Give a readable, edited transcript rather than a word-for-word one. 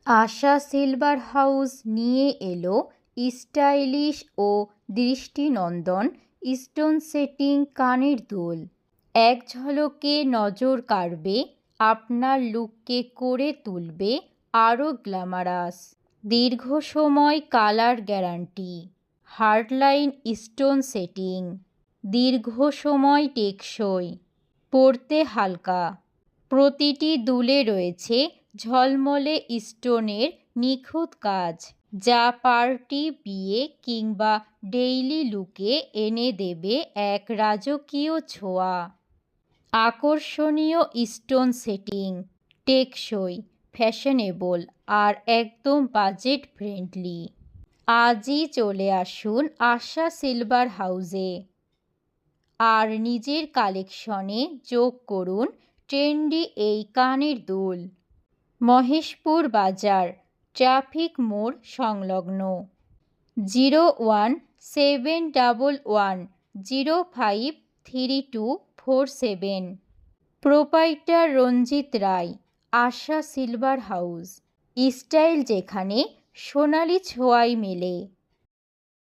আশা silver house নিয়ে এলো stylish ও দৃষ্টিনন্দন স্টোন সেটিং কানের দুল। এক ঝলকে নজর কাড়বে, আপনার লুককে করে তুলবে আরও গ্ল্যামারাস। দীর্ঘ সময় colour guarantee, hardline stone setting, দীর্ঘ সময় টেকসই, পরতে হালকা। প্রতিটি দুলে রয়েছে ঝলমলে স্টোনের নিখুঁত কাজ, যা পার্টি, বিয়ে কিংবা ডেইলি লুকে এনে দেবে এক রাজকীয় ছোঁয়া। আকর্ষণীয় স্টোন সেটিং, টেকসই, ফ্যাশনেবল আর একদম বাজেট ফ্রেন্ডলি। আজই চলে আসুন আশা সিলভার হাউসে আর নিজের কালেকশনে যোগ করুন ট্রেন্ডি এই কানের দুল। মহেশপুর বাজার, ট্রাফিক মোড় সংলগ্ন। 01711053247। প্রোপাইটার রঞ্জিত রায়। আশা সিলভার হাউস, স্টাইল যেখানে সোনালি ছোঁয়ায় মেলে।